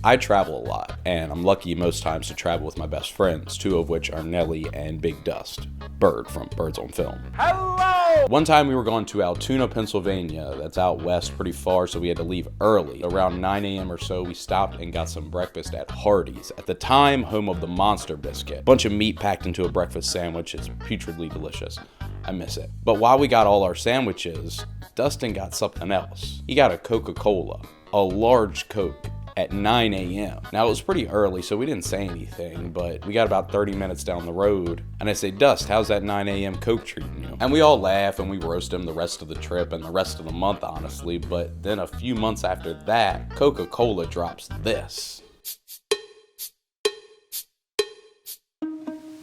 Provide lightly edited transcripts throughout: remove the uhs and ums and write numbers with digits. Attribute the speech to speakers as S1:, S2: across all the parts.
S1: I travel a lot, and I'm lucky most times to travel with my best friends, two of which are Nelly and Big Dust, Bird from Birds on Film. Hello! One time we were going to Altoona, Pennsylvania. That's out west pretty far, so we had to leave early. Around 9 a.m. or so, we stopped and got some breakfast at Hardee's, at the time home of the Monster Biscuit. Bunch of meat packed into a breakfast sandwich. It's putridly delicious. I miss it. But while we got all our sandwiches, Dustin got something else. He got a Coca-Cola, a large Coke, at 9 a.m. Now, it was pretty early, so we didn't say anything, but we got about 30 minutes down the road, and I say, Dust, how's that 9 a.m. Coke treating you? And we all laugh, and we roast him the rest of the trip and the rest of the month, honestly, but then a few months after that, Coca-Cola drops this.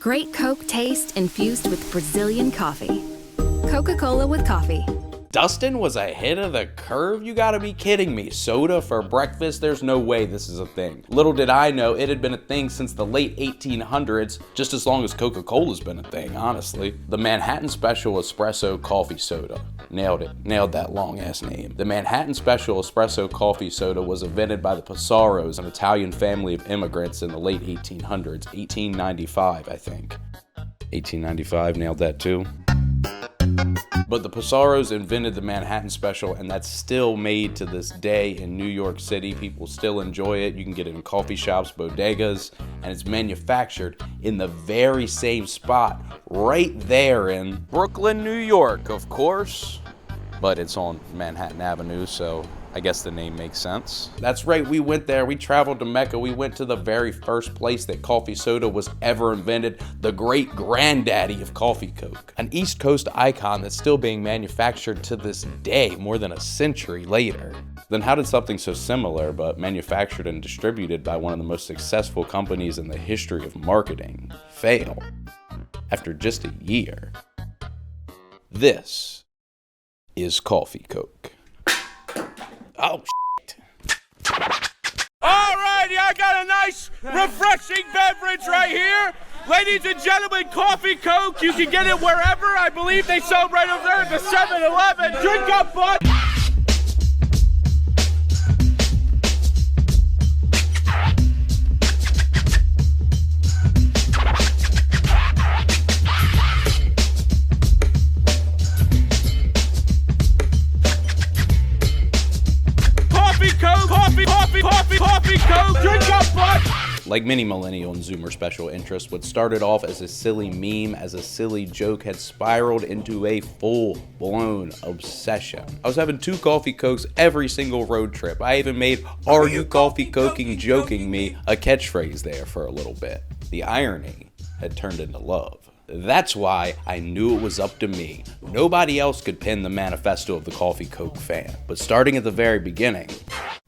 S2: Great Coke taste infused with Brazilian coffee. Coca-Cola with coffee.
S1: Dustin was ahead of the curve? You gotta be kidding me. Soda for breakfast? There's no way this is a thing. Little did I know it had been a thing since the late 1800s, just as long as Coca-Cola's been a thing, honestly. The Manhattan Special Espresso Coffee Soda. Nailed it. Nailed that long-ass name. The Manhattan Special Espresso Coffee Soda was invented by the Pissaros, an Italian family of immigrants in the late 1800s. 1895, I think. 1895, nailed that too. But the Pissaros invented the Manhattan Special, and that's still made to this day in New York City. People still enjoy it. You can get it in coffee shops, bodegas, and it's manufactured in the very same spot right there in Brooklyn, New York, of course. But it's on Manhattan Avenue, so I guess the name makes sense. That's right, we went there, we traveled to Mecca, we went to the very first place that coffee soda was ever invented, the great granddaddy of coffee Coke. An East Coast icon that's still being manufactured to this day, more than a century later. Then how did something so similar, but manufactured and distributed by one of the most successful companies in the history of marketing, fail after just a year? This is coffee Coke. Oh, shit.
S3: All right, I got a nice, refreshing beverage right here. Ladies and gentlemen, coffee Coke. You can get it wherever. I believe they sell right over there at the 7-Eleven. Drink up, bud. Coffee Coke, drink up, bud!
S1: Like many millennial and Zoomer special interests, what started off as a silly meme, as a silly joke, had spiraled into a full-blown obsession. I was having 2 coffee Cokes every single road trip. I even made "Are you coffee coking joking me" a catchphrase there for a little bit. The irony had turned into love. That's why I knew it was up to me. Nobody else could pen the manifesto of the coffee Coke fan. But starting at the very beginning,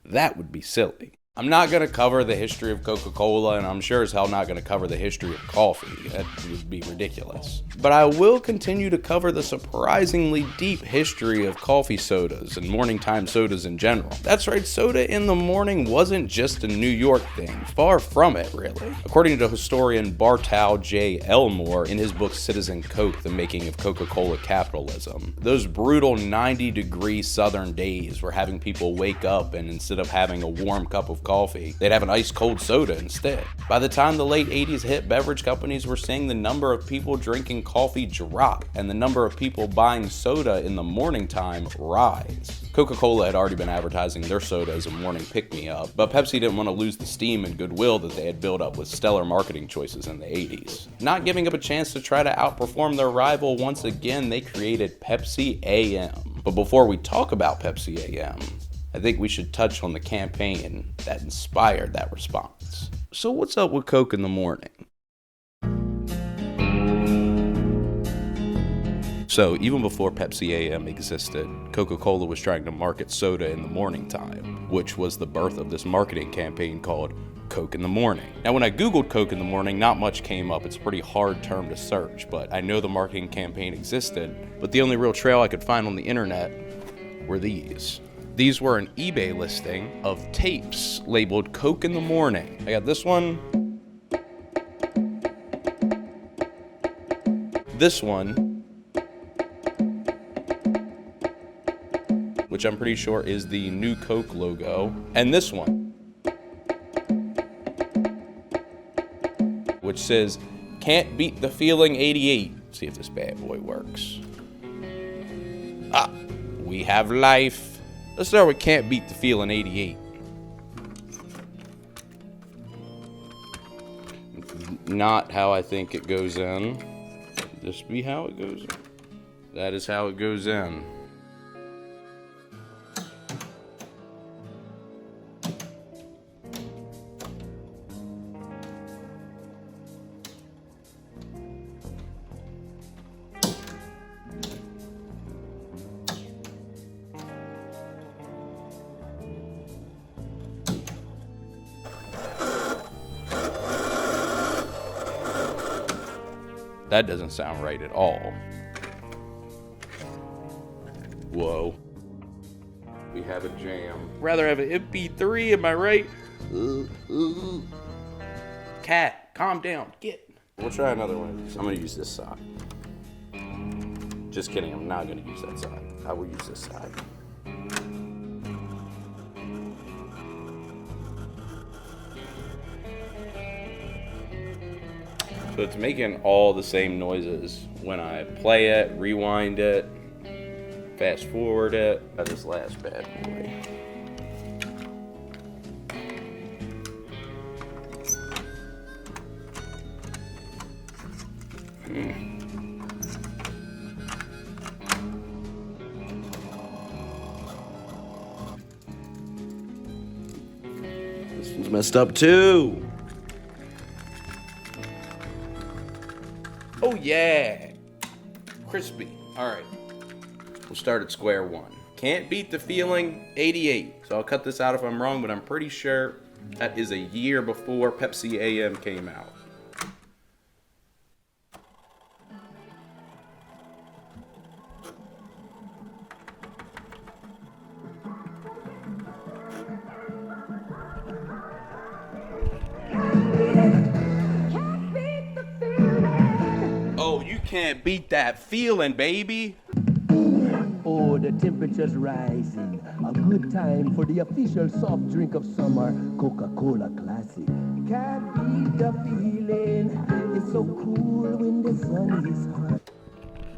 S1: that would be silly. I'm not going to cover the history of Coca-Cola, and I'm sure as hell not going to cover the history of coffee. That would be ridiculous. But I will continue to cover the surprisingly deep history of coffee sodas and morning time sodas in general. That's right, soda in the morning wasn't just a New York thing. Far from it, really. According to historian Bartow J. Elmore in his book Citizen Coke, The Making of Coca-Cola Capitalism, those brutal 90-degree southern days were having people wake up and instead of having a warm cup of coffee, they'd have an ice cold soda instead. By the time the late 80s hit, beverage companies were seeing the number of people drinking coffee drop and the number of people buying soda in the morning time rise. Coca-Cola had already been advertising their soda as a morning pick-me-up, but Pepsi didn't want to lose the steam and goodwill that they had built up with stellar marketing choices in the 80s. Not giving up a chance to try to outperform their rival once again, they created Pepsi AM. But before we talk about Pepsi AM, I think we should touch on the campaign that inspired that response. So what's up with Coke in the morning? So even before Pepsi AM existed, Coca-Cola was trying to market soda in the morning time, which was the birth of this marketing campaign called Coke in the Morning. Now when I googled Coke in the morning, not much came up. It's a pretty hard term to search, but I know the marketing campaign existed, but the only real trail I could find on the internet were these. These were an eBay listing of tapes labeled Coke in the Morning. I got this one, this one, which I'm pretty sure is the new Coke logo, and this one, which says, "Can't beat the feeling 88. See if this bad boy works. Ah, we have life. Let's start with "Can't beat the feeling 88. Not how I think it goes in. This be how it goes in. That is how it goes in. That doesn't sound right at all. Whoa. We have a jam. Rather have an MP3, am I right? Cat, calm down. Get. We'll try another one. I'm gonna use this side. Just kidding, I'm not gonna use that side. I will use this side. So it's making all the same noises when I play it, rewind it, fast forward it. This last bad boy. This one's messed up too. Oh yeah, crispy. All right, we'll start at square one. Can't beat the feeling 88. So I'll cut this out if I'm wrong, but I'm pretty sure that is a year before Pepsi AM came out. Can't beat that feeling, baby.
S4: Oh, the temperature's rising. A good time for the official soft drink of summer, Coca-Cola Classic. Can't beat the feeling. It's so cool when the sun is hot.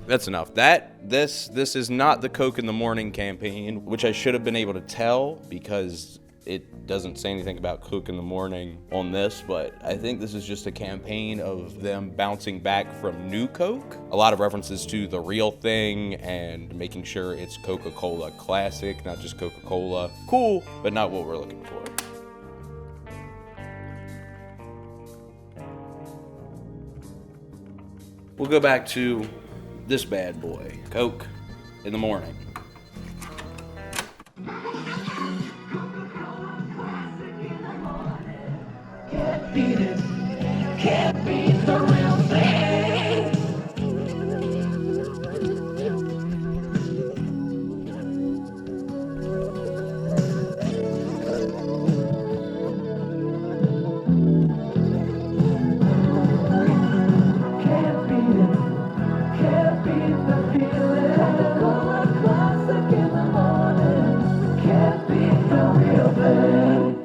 S1: That's enough. This is not the Coke in the Morning campaign, which I should have been able to tell because it doesn't say anything about Coke in the Morning on this, but I think this is just a campaign of them bouncing back from new Coke. A lot of references to the real thing and making sure it's Coca-Cola Classic, not just Coca-Cola. Cool, but not what we're looking for. We'll go back to this bad boy, Coke in the Morning.
S5: Can't beat it, can't beat the real thing. Can't beat it, can't beat the feeling. Coca-Cola Classic in the morning. Can't beat the real thing.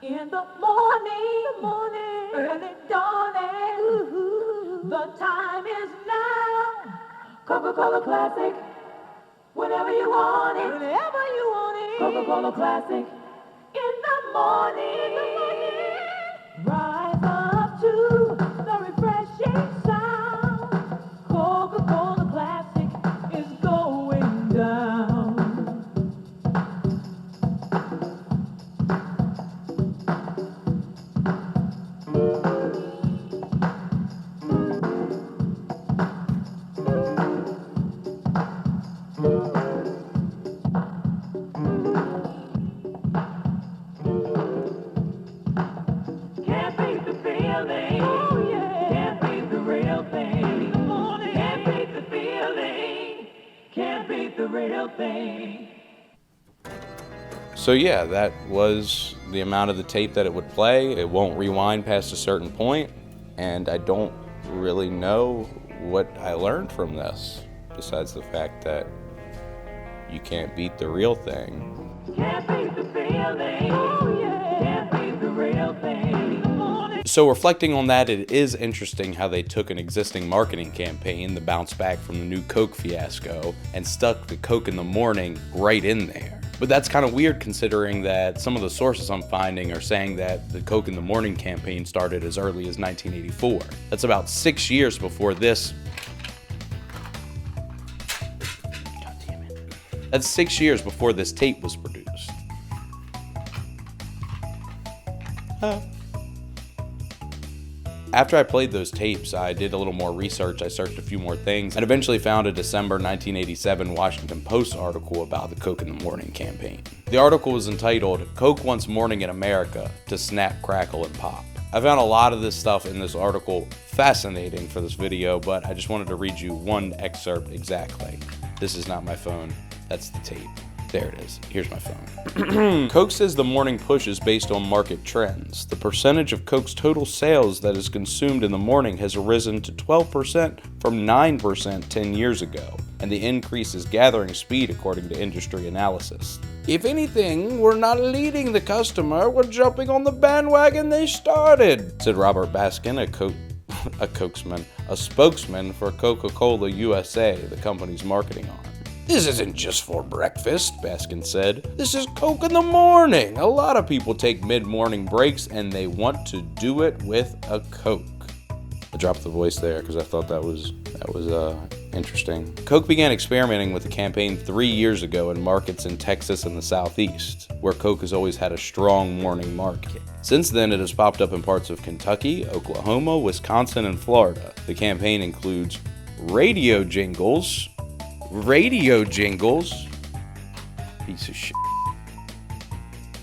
S5: In the morning, early dawning, the time is now. Coca-Cola Classic, whenever you want it, Coca-Cola Classic, in the morning, rise up to the refreshing sound. Coca-Cola Classic is going down.
S1: So yeah, that was the amount of the tape that it would play. It won't rewind past a certain point, and I don't really know what I learned from this. besides the fact that you can't beat the real thing.
S5: Can't beat the feeling. Oh yeah. Can't beat the real thing.
S1: So reflecting on that, it is interesting how they took an existing marketing campaign, the bounce back from the new Coke fiasco, and stuck the Coke in the morning right in there. But that's kind of weird considering that some of the sources I'm finding are saying that the Coke in the morning campaign started as early as 1984. That's about 6 years before this. God damn it. That's 6 years before this tape was produced. After I played those tapes, I did a little more research, I searched a few more things, and eventually found a December 1987 Washington Post article about the Coke in the Morning campaign. The article was entitled, "Coke Wants Morning in America to Snap, Crackle, and Pop." I found a lot of this stuff in this article fascinating for this video, but I just wanted to read you one excerpt exactly. This is not my phone, that's the tape. There it is. Here's my phone. Coke says the morning push is based on market trends. The percentage of Coke's total sales that is consumed in the morning has risen to 12% from 9% 10 years ago, and the increase is gathering speed according to industry analysis. If anything, we're not leading the customer, we're jumping on the bandwagon they started, said Robert Baskin, a spokesman for Coca-Cola USA, the company's marketing arm. This isn't just for breakfast, Baskin said. This is Coke in the morning. A lot of people take mid-morning breaks and they want to do it with a Coke. I dropped the voice there because I thought that was interesting. Coke began experimenting with the campaign 3 years ago in markets in Texas and the Southeast, where Coke has always had a strong morning market. Since then, it has popped up in parts of Kentucky, Oklahoma, Wisconsin, and Florida. The campaign includes radio jingles, piece of shit,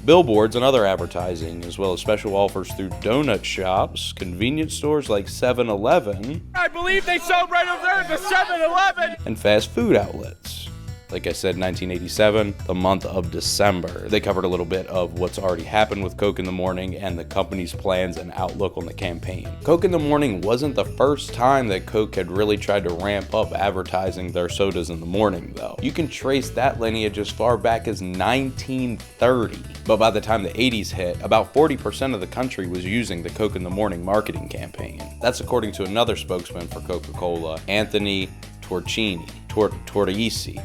S1: billboards and other advertising, as well as special offers through donut shops, convenience stores like 7-Eleven,
S3: I believe they sold right over there at the 7-Eleven.
S1: and fast food outlets. Like I said, 1987, the month of December. They covered a little bit of what's already happened with Coke in the morning and the company's plans and outlook on the campaign. Coke in the morning wasn't the first time that Coke had really tried to ramp up advertising their sodas in the morning, though. You can trace that lineage as far back as 1930. But by the time the 80s hit, about 40% of the country was using the Coke in the morning marketing campaign. That's according to another spokesman for Coca-Cola, Anthony Tortorisi.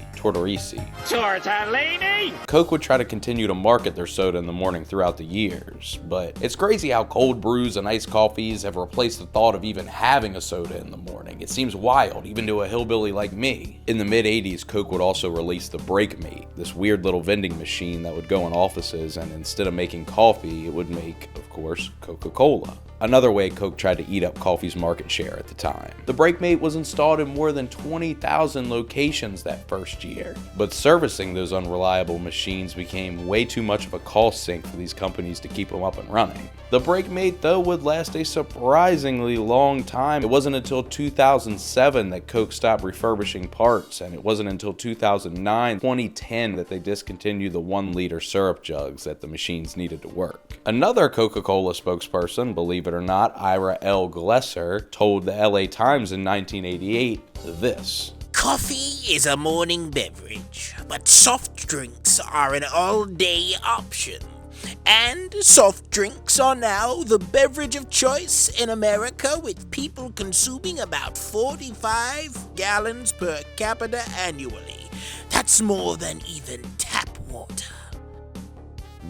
S1: Coke would try to continue to market their soda in the morning throughout the years, but it's crazy how cold brews and iced coffees have replaced the thought of even having a soda in the morning. It seems wild, even to a hillbilly like me. In the mid-80s, Coke would also release the Breakmate, this weird little vending machine that would go in offices, and instead of making coffee, it would make, of course, Coca-Cola. Another way Coke tried to eat up coffee's market share at the time. The Breakmate was installed in more than 20,000 locations that first year, but servicing those unreliable machines became way too much of a cost sink for these companies to keep them up and running. The Breakmate, though, would last a surprisingly long time. It wasn't until 2007 that Coke stopped refurbishing parts, and it wasn't until 2009-2010 that they discontinued the 1-liter syrup jugs that the machines needed to work. Another Coca-Cola spokesperson, believe it or not, Ira L. Glesser, told the LA Times in 1988 this.
S6: Coffee is a morning beverage, but soft drinks are an all-day option. And soft drinks are now the beverage of choice in America, with people consuming about 45 gallons per capita annually. That's more than even tap water.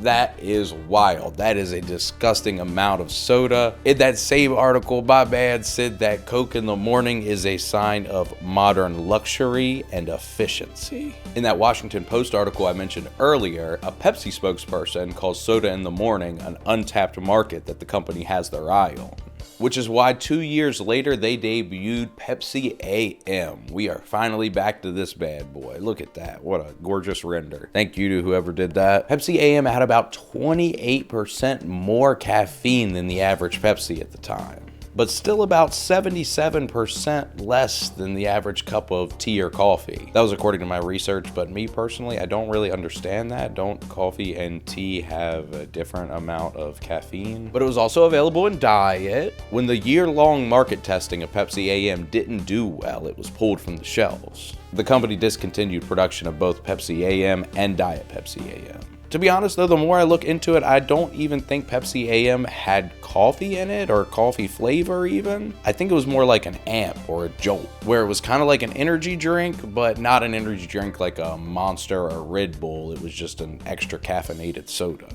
S1: That is wild. That is a disgusting amount of soda. In that same article, my man said that Coke in the morning is a sign of modern luxury and efficiency. In that Washington Post article I mentioned earlier, a Pepsi spokesperson calls soda in the morning an untapped market that the company has their eye on. Which is why 2 years later, they debuted Pepsi AM. We are finally back to this bad boy. Look at that. What a gorgeous render. Thank you to whoever did that. Pepsi AM had about 28% more caffeine than the average Pepsi at the time. but still about 77% less than the average cup of tea or coffee. That was according to my research, but me personally, I don't really understand that. Don't coffee and tea have a different amount of caffeine? But it was also available in diet. When the year-long market testing of Pepsi AM didn't do well, it was pulled from the shelves. The company discontinued production of both Pepsi AM and Diet Pepsi AM. To be honest though, the more I look into it, I don't even think Pepsi AM had coffee in it or coffee flavor even. I think it was more like an amp or a jolt, where it was kind of like an energy drink, but not an energy drink like a Monster or Red Bull. It was just an extra caffeinated soda.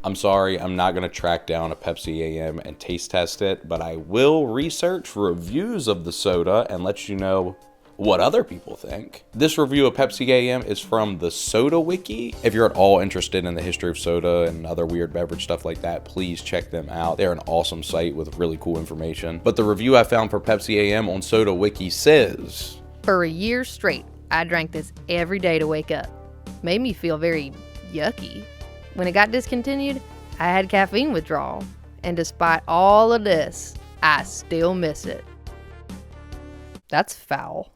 S1: I'm sorry, I'm not gonna track down a Pepsi AM and taste test it, but I will research reviews of the soda and let you know what other people think. This review of Pepsi AM is from the Soda Wiki. If you're at all interested in the history of soda and other weird beverage stuff like that, please check them out. They're an awesome site with really cool information. But the review I found for Pepsi AM on Soda Wiki says,
S7: "For a year straight, I drank this every day to wake up. Made me feel very yucky. When it got discontinued, I had caffeine withdrawal. And despite all of this, I still miss it." That's foul.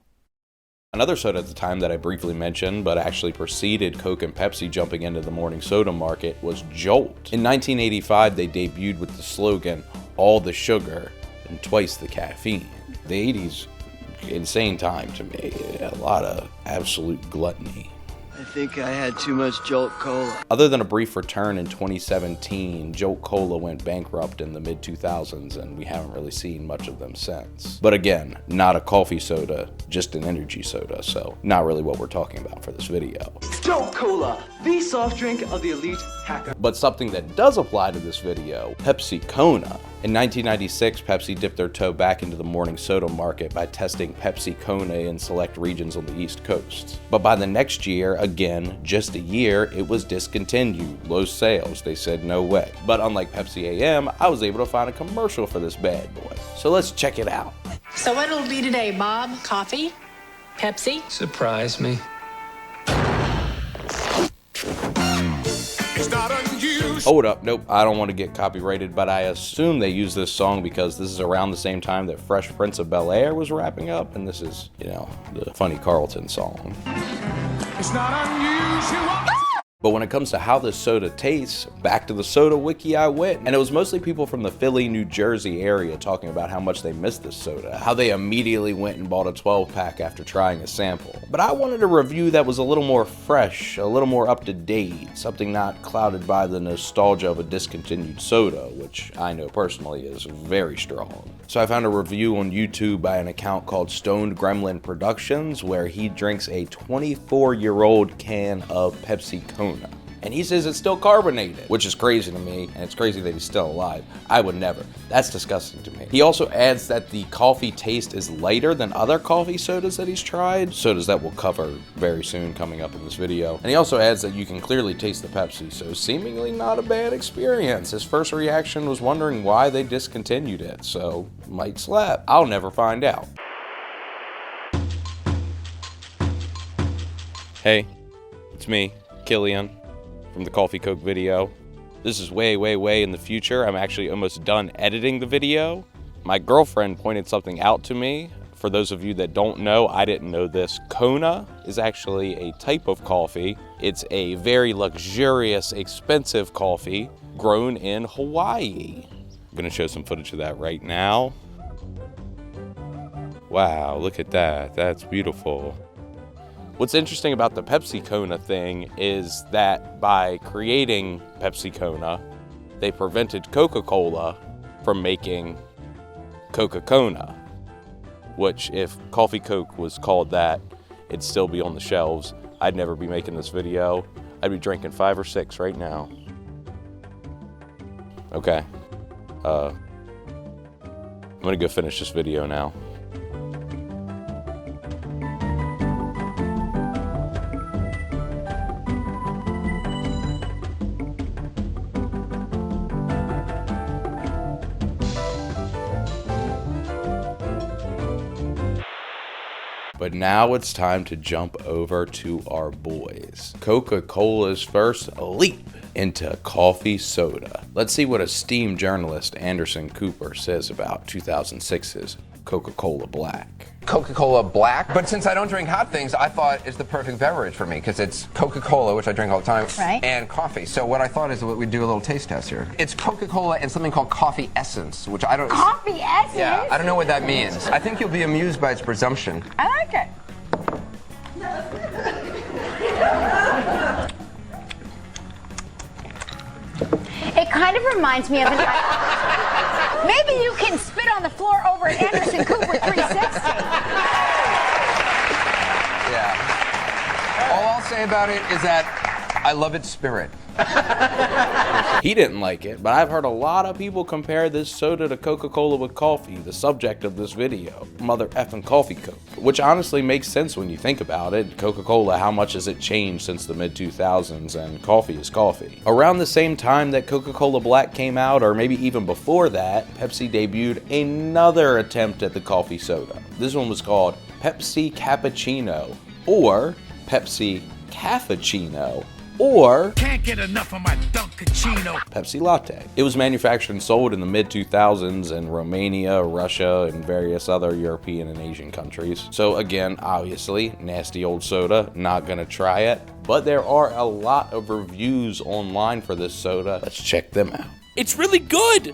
S1: Another soda at the time that I briefly mentioned, but actually preceded Coke and Pepsi jumping into the morning soda market, was Jolt. In 1985, they debuted with the slogan, "All the sugar and twice the caffeine." The 80s, insane time to me. A lot of absolute gluttony.
S8: I think I had too much Jolt Cola.
S1: Other than a brief return in 2017, Jolt Cola went bankrupt in the mid-2000s, and we haven't really seen much of them since. But again, not a coffee soda, just an energy soda, so not really what we're talking about for this video.
S8: Jolt Cola, the soft drink of the elite hacker.
S1: But something that does apply to this video, Pepsi Kona. In 1996, Pepsi dipped their toe back into the morning soda market by testing Pepsi Kona in select regions on the East Coast. But by the next year, again, just a year, it was discontinued. Low sales, they said no way. But unlike Pepsi AM, I was able to find a commercial for this bad boy. So let's check it out.
S9: So what'll it be today, Bob? Coffee? Pepsi?
S10: Surprise me.
S1: Hold up, nope, I don't want to get copyrighted, but I assume they use this song because this is around the same time that Fresh Prince of Bel-Air was wrapping up, and this is, you know, the Funny Carlton song.
S3: It's not unusual.
S1: But when it comes to how this soda tastes, back to the Soda Wiki I went. And it was mostly people from the Philly, New Jersey area talking about how much they missed this soda, how they immediately went and bought a 12-pack after trying a sample. But I wanted a review that was a little more fresh, a little more up to date, something not clouded by the nostalgia of a discontinued soda, which I know personally is very strong. So I found a review on YouTube by an account called Stoned Gremlin Productions, where he drinks a 24-year-old can of Pepsi Kona. And he says it's still carbonated, which is crazy to me, and it's crazy that he's still alive. I would never. That's disgusting to me. He also adds that the coffee taste is lighter than other coffee sodas that he's tried, sodas that we'll cover very soon coming up in this video. And he also adds that you can clearly taste the Pepsi, so seemingly not a bad experience. His first reaction was wondering why they discontinued it, so might slap. I'll never find out. Hey, it's me, Killian, from the Coffee Coke video. This is way in the future. I'm actually almost done editing the video. My girlfriend pointed something out to me. For those of you that don't know, I didn't know this. Kona is actually a type of coffee. It's a very luxurious, expensive coffee grown in Hawaii. I'm gonna show some footage of that right now. Wow, look at that. That's beautiful. What's interesting about the Pepsi Kona thing is that by creating Pepsi Kona, they prevented Coca-Cola from making Coca-Cola, which if Coffee Coke was called that, it'd still be on the shelves. I'd never be making this video. I'd be drinking 5 or 6 right now. Okay. I'm gonna go finish this video now. But now it's time to jump over to our boys. Coca-Cola's first leap into coffee soda. Let's see what esteemed journalist Anderson Cooper says about 2006's Coca-Cola Black.
S10: Coca-Cola Black, but since I don't drink hot things, I thought it's the perfect beverage for me because it's Coca-Cola, which I drink all the time,
S11: right,
S10: and coffee. So what I thought is we'd do a little taste test here. It's Coca-Cola and something called coffee essence, which I don't...
S11: Coffee essence?
S10: Yeah, I don't know what that means. I think you'll be amused by its presumption.
S11: I like it. It kind of reminds me of an... Maybe you can spit on the floor over at Anderson Cooper 360.
S10: Yeah. All I'll say about it is that I love its spirit.
S1: He didn't like it, but I've heard a lot of people compare this soda to Coca-Cola with coffee, the subject of this video. Mother effing coffee Coke. Which honestly makes sense when you think about it. Coca-Cola, how much has it changed since the mid-2000s, and coffee is coffee. Around the same time that Coca-Cola Black came out, or maybe even before that, Pepsi debuted another attempt at the coffee soda. This one was called Pepsi Cappuccino, or Pepsi Caffuccino, or
S12: can't get enough of my Dunkaccino.
S1: Pepsi Latte. It was manufactured and sold in the mid-2000s in Romania, Russia, and various other European and Asian countries. So again, obviously, nasty old soda, not gonna try it. But there are a lot of reviews online for this soda. Let's check them out.
S3: It's really good!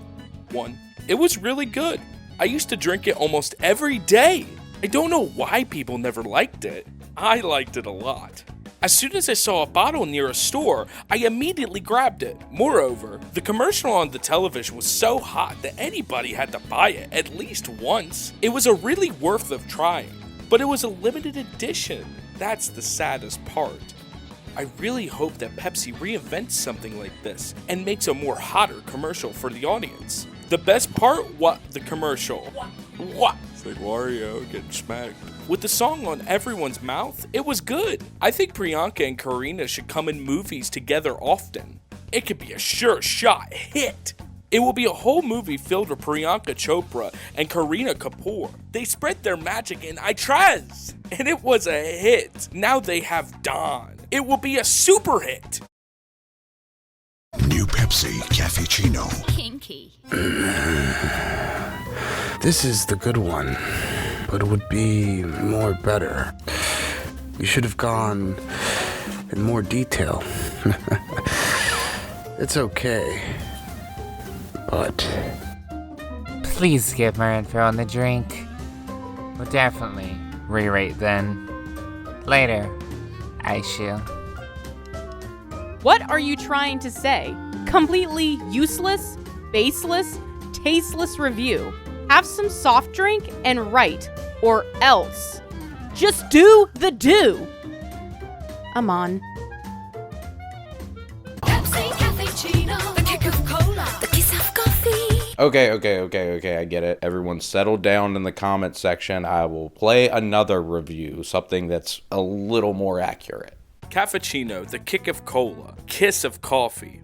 S3: 1. It was really good. I used to drink it almost every day. I don't know why people never liked it. I liked it a lot. As soon as I saw a bottle near a store, I immediately grabbed it. Moreover, the commercial on the television was so hot that anybody had to buy it at least once. It was a really worth of trying, but it was a limited edition. That's the saddest part. I really hope that Pepsi reinvents something like this and makes a more hotter commercial for the audience. The best part? What? The commercial. What? It's like Wario getting smacked. With the song on everyone's mouth, it was good. I think Priyanka and Karina should come in movies together often. It could be a sure shot hit. It will be a whole movie filled with Priyanka Chopra and Karina Kapoor. They spread their magic in Aitrez, and it was a hit. Now they have Don. It will be a super hit.
S12: New Pepsi Caffuccino.
S2: Kinky.
S13: This is the good one, but it would be more better. You should have gone in more detail. It's okay, but...
S14: Please give more info on the drink. We'll definitely re-rate then. Later, I shall.
S15: What are you trying to say? Completely useless, baseless, tasteless review. Have some soft drink and write, or else. Just do the do. I'm on.
S2: Pepsi Cappuccino, the kick of cola, the kiss of coffee.
S1: Okay, I get it. Everyone settle down in the comment section. I will play another review, something that's a little more accurate.
S3: Cappuccino, the kick of cola, kiss of coffee,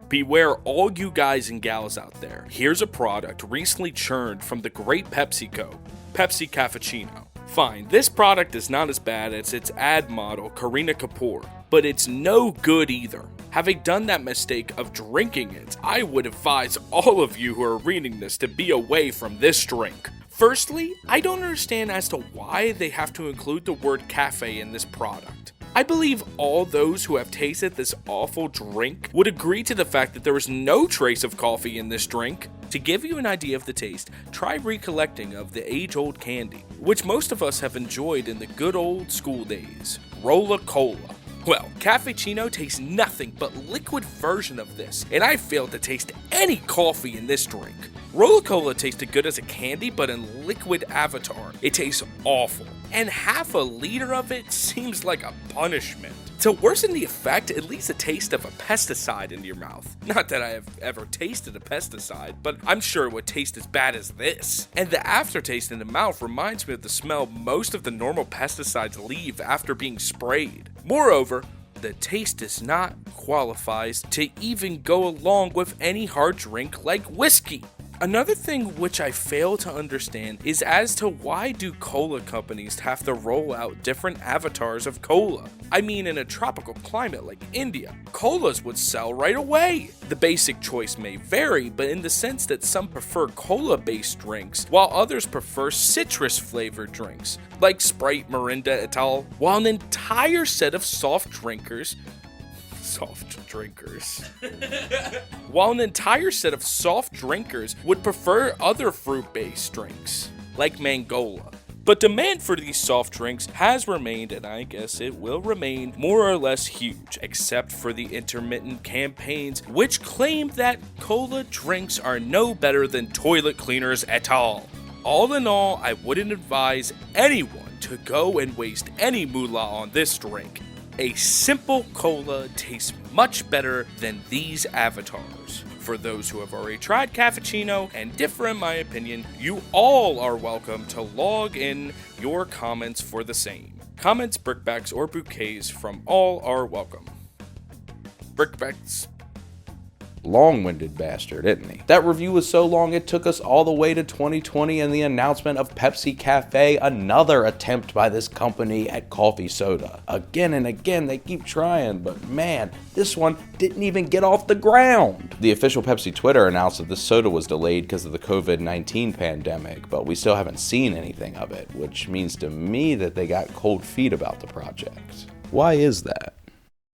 S3: beware all you guys and gals out there. Here's a product recently churned from the great PepsiCo, Pepsi Cappuccino. Fine, this product is not as bad as its ad model, Karina Kapoor, but it's no good either. Having done that mistake of drinking it, I would advise all of you who are reading this to be away from this drink. Firstly, I don't understand as to why they have to include the word cafe in this product. I believe all those who have tasted this awful drink would agree to the fact that there is no trace of coffee in this drink. To give you an idea of the taste, try recollecting of the age-old candy, which most of us have enjoyed in the good old school days, Rolla-Cola. Well, Caffuccino tastes nothing but liquid version of this, and I failed to taste any coffee in this drink. Rolla-Cola tasted good as a candy, but in liquid avatar, it tastes awful. And half a liter of it seems like a punishment. To worsen the effect, it leaves a taste of a pesticide in your mouth. Not that I have ever tasted a pesticide, but I'm sure it would taste as bad as this. And the aftertaste in the mouth reminds me of the smell most of the normal pesticides leave after being sprayed. Moreover, the taste does not qualify to even go along with any hard drink like whiskey. Another thing which I fail to understand is as to why do cola companies have to roll out different avatars of cola? I mean, in a tropical climate like India, colas would sell right away. The basic choice may vary, but in the sense that some prefer cola-based drinks, while others prefer citrus-flavored drinks, like Sprite, Mirinda, et al., while an entire set of soft drinkers would prefer other fruit-based drinks, like Mangola. But demand for these soft drinks has remained, and I guess it will remain, more or less huge, except for the intermittent campaigns which claim that cola drinks are no better than toilet cleaners at all. All in all, I wouldn't advise anyone to go and waste any moolah on this drink. A simple cola tastes much better than these avatars. For those who have already tried Caffuccino and differ in my opinion, you all are welcome to log in your comments for the same. Comments, brickbacks, or bouquets from all are welcome. Brickbacks.
S1: Long-winded bastard, isn't he? That review was so long it took us all the way to 2020 and the announcement of Pepsi Cafe, another attempt by this company at coffee soda. Again and again they keep trying, but man, this one didn't even get off the ground. The official Pepsi Twitter announced that this soda was delayed because of the COVID-19 pandemic, but we still haven't seen anything of it, which means to me that they got cold feet about the project. Why is that?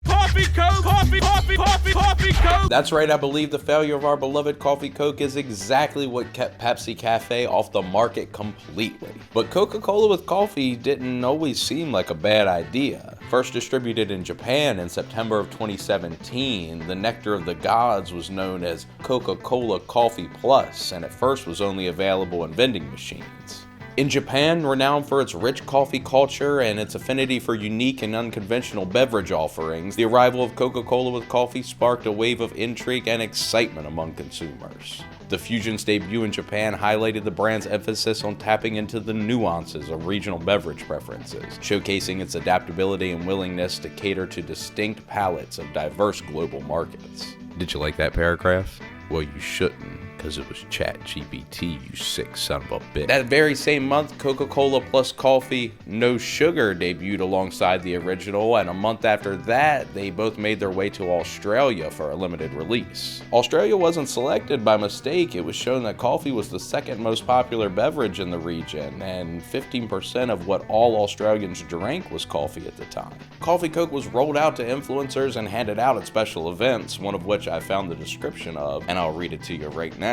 S3: Coffee Coke! Coffee Coke!
S1: That's right, I believe the failure of our beloved Coffee Coke is exactly what kept Pepsi Cafe off the market completely. But Coca-Cola with coffee didn't always seem like a bad idea. First distributed in Japan in September of 2017, the Nectar of the Gods was known as Coca-Cola Coffee Plus, and at first was only available in vending machines. In Japan, renowned for its rich coffee culture and its affinity for unique and unconventional beverage offerings, the arrival of Coca-Cola with coffee sparked a wave of intrigue and excitement among consumers. The Fusion's debut in Japan highlighted the brand's emphasis on tapping into the nuances of regional beverage preferences, showcasing its adaptability and willingness to cater to distinct palates of diverse global markets. Did you like that paragraph? Well, you shouldn't, because it was ChatGPT, you sick son of a bitch. That very same month, Coca-Cola plus Coffee No Sugar debuted alongside the original, and a month after that, they both made their way to Australia for a limited release. Australia wasn't selected by mistake. It was shown that coffee was the second most popular beverage in the region, and 15% of what all Australians drank was coffee at the time. Coffee Coke was rolled out to influencers and handed out at special events, one of which I found the description of, and I'll read it to you right now.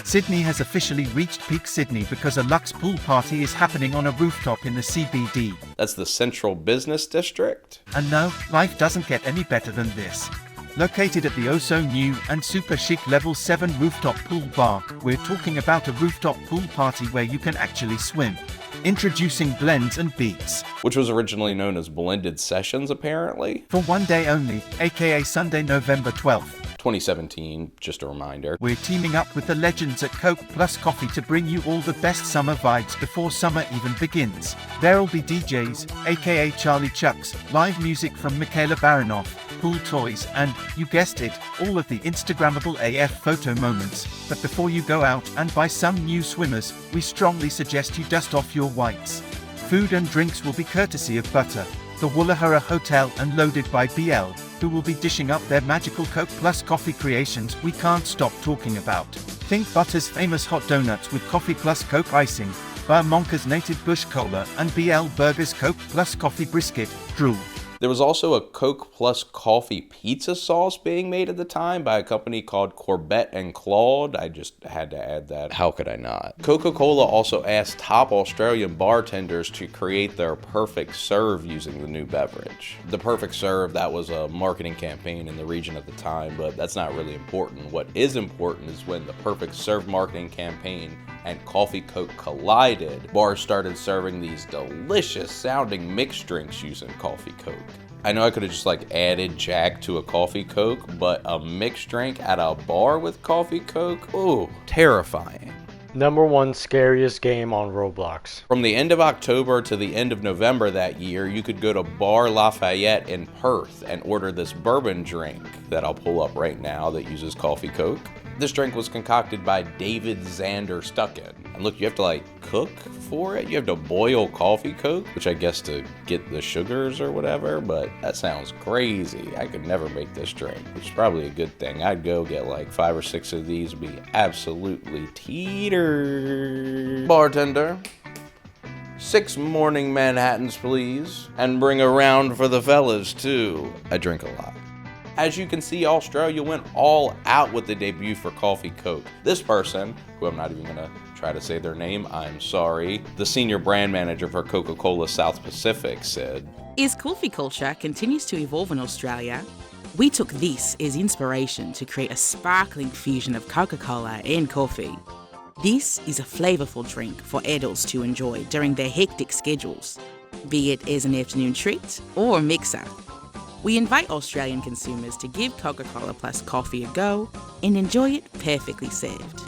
S16: Sydney has officially reached peak Sydney because a luxe pool party is happening on a rooftop in the CBD.
S1: That's the Central Business District?
S16: And no, life doesn't get any better than this. Located at the oh-so-new and super chic Level 7 rooftop pool bar, we're talking about a rooftop pool party where you can actually swim. Introducing Blends and Beats,
S1: which was originally known as Blended Sessions, apparently.
S16: For one day only, aka Sunday, November 12th.
S1: 2017, just a reminder.
S16: We're teaming up with the legends at Coke Plus Coffee to bring you all the best summer vibes before summer even begins. There'll be DJs, aka Charlie Chucks, live music from Michaela Baranoff, pool toys, and, you guessed it, all of the Instagrammable AF photo moments. But before you go out and buy some new swimmers, we strongly suggest you dust off your whites. Food and drinks will be courtesy of Butter, the Woollahra Hotel, and Loaded by BL, who will be dishing up their magical Coke Plus Coffee creations we can't stop talking about. Think Butter's famous hot donuts with Coffee Plus Coke icing, Monka's native Bush Cola, and BL Burger's Coke Plus Coffee Brisket, Drool.
S1: There was also a Coke Plus Coffee pizza sauce being made at the time by a company called Corbett and Claude. I just had to add that. How could I not? Coca-Cola also asked top Australian bartenders to create their perfect serve using the new beverage. The perfect serve, that was a marketing campaign in the region at the time, but that's not really important. What is important is when the perfect serve marketing campaign and Coffee Coke collided, bars started serving these delicious sounding mixed drinks using Coffee Coke. I know I could have just added Jack to a Coffee Coke, but a mixed drink at a bar with Coffee Coke? Ooh, terrifying.
S17: #1 scariest game on Roblox.
S1: From the end of October to the end of November that year, you could go to Bar Lafayette in Perth and order this bourbon drink that I'll pull up right now that uses coffee coke. This drink was concocted by David Xander Stucken. And look, you have to like cook for it. You have to boil coffee coke, which I guess to get the sugars or whatever, but that sounds crazy. I could never make this drink, which is probably a good thing. I'd go get like 5 or 6 of these and be absolutely teeter. Bartender, 6 morning Manhattans, please. And bring a round for the fellas, too. I drink a lot. As you can see, Australia went all out with the debut for Coffee Coke. This person, who I'm not even gonna try to say their name, I'm sorry, the senior brand manager for Coca-Cola South Pacific said,
S18: As coffee culture continues to evolve in Australia, we took this as inspiration to create a sparkling fusion of Coca-Cola and coffee. This is a flavourful drink for adults to enjoy during their hectic schedules, be it as an afternoon treat or a mixer. We invite Australian consumers to give Coca-Cola plus coffee a go and enjoy it perfectly served.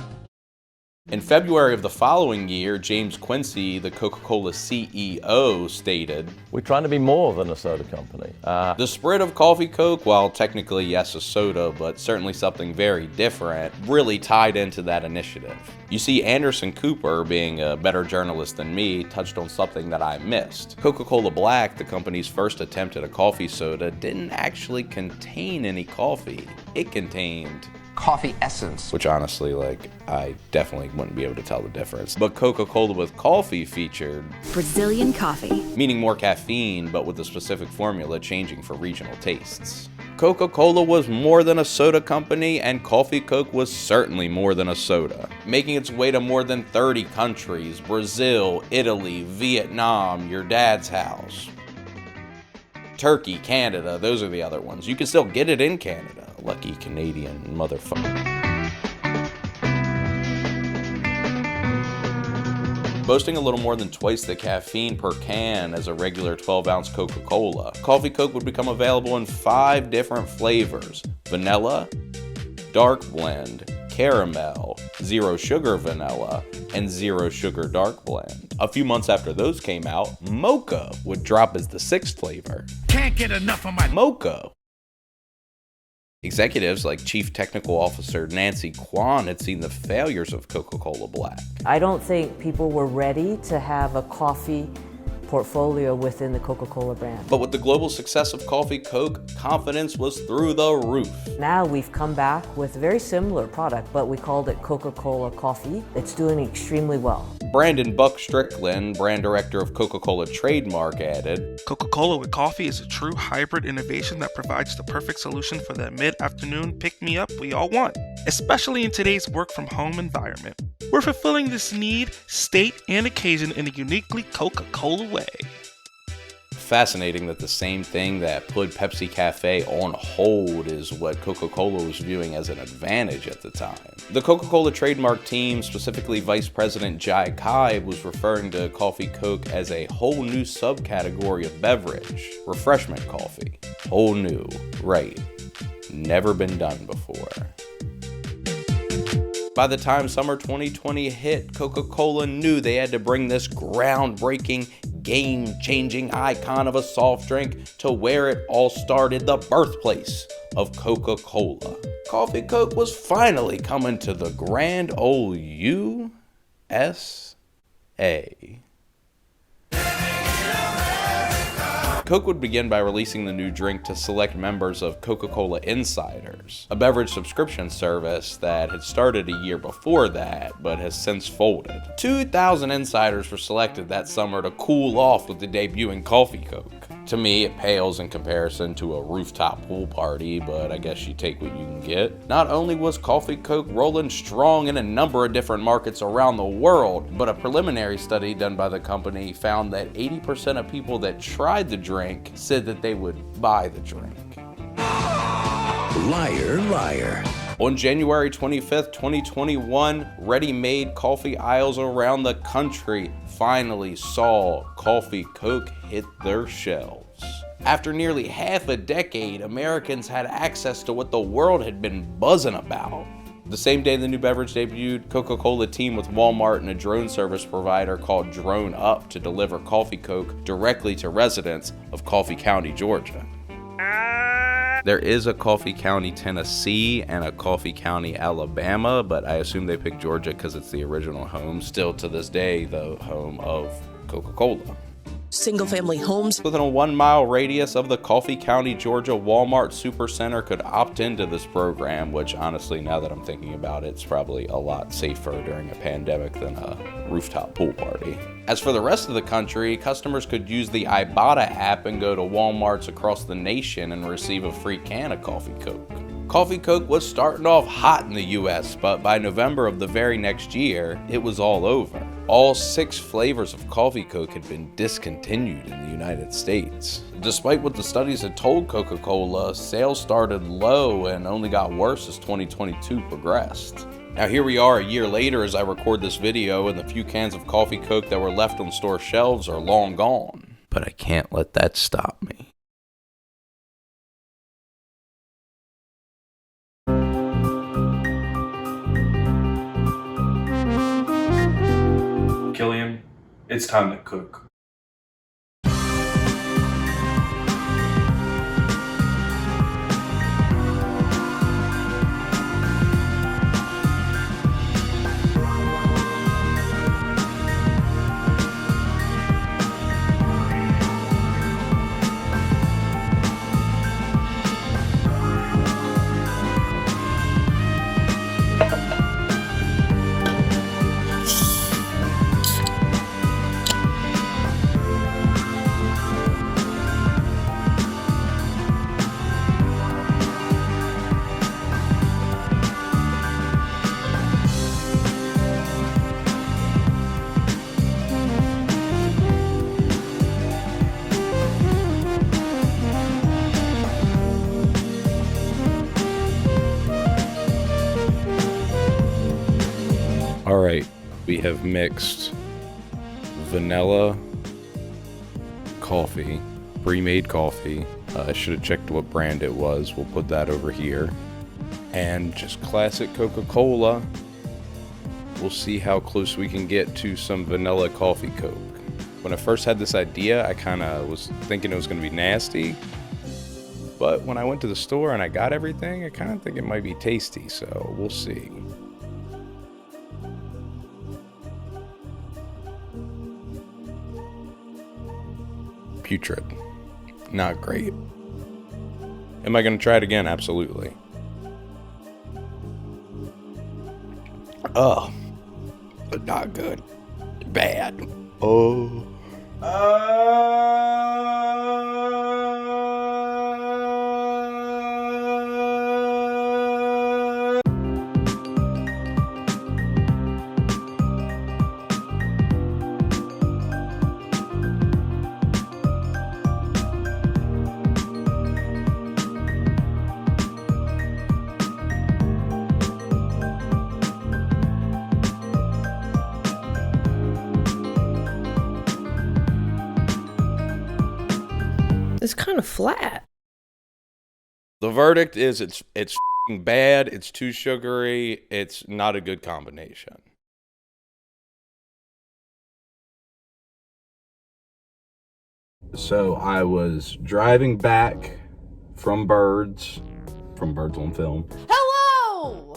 S1: In February of the following year, James Quincy, the Coca-Cola CEO, stated,
S19: "We're trying to be more than a soda company."
S1: The spread of Coffee Coke, while technically yes a soda, but certainly something very different, really tied into that initiative. You see, Anderson Cooper, being a better journalist than me, touched on something that I missed. Coca-Cola Black, the company's first attempt at a coffee soda, didn't actually contain any coffee. It contained
S10: coffee essence.
S1: Which honestly, like, I definitely wouldn't be able to tell the difference. But Coca-Cola with coffee featured
S2: Brazilian coffee,
S1: meaning more caffeine, but with a specific formula changing for regional tastes. Coca-Cola was more than a soda company, and Coffee Coke was certainly more than a soda, making its way to more than 30 countries: Brazil, Italy, Vietnam, your dad's house, Turkey, Canada, those are the other ones. You can still get it in Canada. Lucky Canadian motherfucker. Boasting a little more than twice the caffeine per can as a regular 12-ounce Coca-Cola, Coffee Coke would become available in 5 different flavors: vanilla, dark blend, caramel, zero sugar vanilla, and zero sugar dark blend. A few months after those came out, mocha would drop as the 6th flavor.
S12: Can't get enough of my
S1: mocha. Executives like Chief Technical Officer Nancy Kwan had seen the failures of Coca-Cola Black.
S20: I don't think people were ready to have a coffee portfolio within the Coca-Cola brand.
S1: But with the global success of Coffee Coke, confidence was through the roof.
S20: Now we've come back with a very similar product, but we called it Coca-Cola Coffee. It's doing extremely well.
S1: Brandon Buck Strickland, brand director of Coca-Cola Trademark, added,
S21: Coca-Cola with coffee is a true hybrid innovation that provides the perfect solution for that mid-afternoon pick-me-up we all want, especially in today's work-from-home environment. We're fulfilling this need, state, and occasion in a uniquely Coca-Cola way.
S1: Fascinating that the same thing that put Pepsi Cafe on hold is what Coca-Cola was viewing as an advantage at the time. The Coca-Cola trademark team, specifically Vice President Jai Kai, was referring to Coffee Coke as a whole new subcategory of beverage, refreshment coffee. Whole new, right, never been done before. By the time summer 2020 hit, Coca-Cola knew they had to bring this groundbreaking, game-changing icon of a soft drink to where it all started, the birthplace of Coca-Cola. Coffee Coke was finally coming to the grand old USA. Coke would begin by releasing the new drink to select members of Coca-Cola Insiders, a beverage subscription service that had started a year before that, but has since folded. 2,000 insiders were selected that summer to cool off with the debuting Coffee Coke. To me, it pales in comparison to a rooftop pool party, but I guess you take what you can get. Not only was Coffee Coke rolling strong in a number of different markets around the world, but a preliminary study done by the company found that 80% of people that tried the drink said that they would buy the drink.
S12: Liar, liar.
S1: On January 25th, 2021, ready-made coffee aisles around the country finally saw Coffee Coke hit their shelves. After nearly half a decade, Americans had access to what the world had been buzzing about: The same day the new beverage debuted, Coca-Cola teamed with Walmart and a drone service provider called Drone Up to deliver Coffee Coke directly to residents of Coffee County, Georgia. There is a Coffee County, Tennessee and a Coffee County, Alabama, but I assume they picked Georgia because it's the original home, still to this day the home of Coca-Cola.
S4: Single-family homes
S1: within a 1-mile radius of the Coffee County, Georgia Walmart Supercenter could opt into this program, which honestly, now that I'm thinking about it, it's probably a lot safer during a pandemic than a rooftop pool party. As for the rest of the country, customers could use the Ibotta app and go to Walmarts across the nation and receive a free can of Coffee Coke. Coffee Coke was starting off hot in the US, but by November of the very next year, it was all over. All 6 flavors of Coffee Coke had been discontinued in the United States. Despite what the studies had told Coca-Cola, sales started low and only got worse as 2022 progressed. Now here we are a year later as I record this video, and the few cans of Coffee Coke that were left on store shelves are long gone. But I can't let that stop me.
S22: Killian, it's time to cook.
S1: Alright, we have mixed vanilla coffee, pre-made coffee. I should have checked what brand it was. We'll put that over here. And just classic Coca-Cola. We'll see how close we can get to some vanilla coffee Coke. When I first had this idea, I kind of was thinking it was going to be nasty. But when I went to the store and I got everything, I kind of think it might be tasty, so we'll see. Putrid. Not great. Am I going to try it again? Absolutely. Oh. But not good. Bad. Oh.
S7: It's kind of flat.
S1: The verdict is it's f***ing bad, it's too sugary, it's not a good combination. So I was driving back from Birds on Film.
S15: Hello!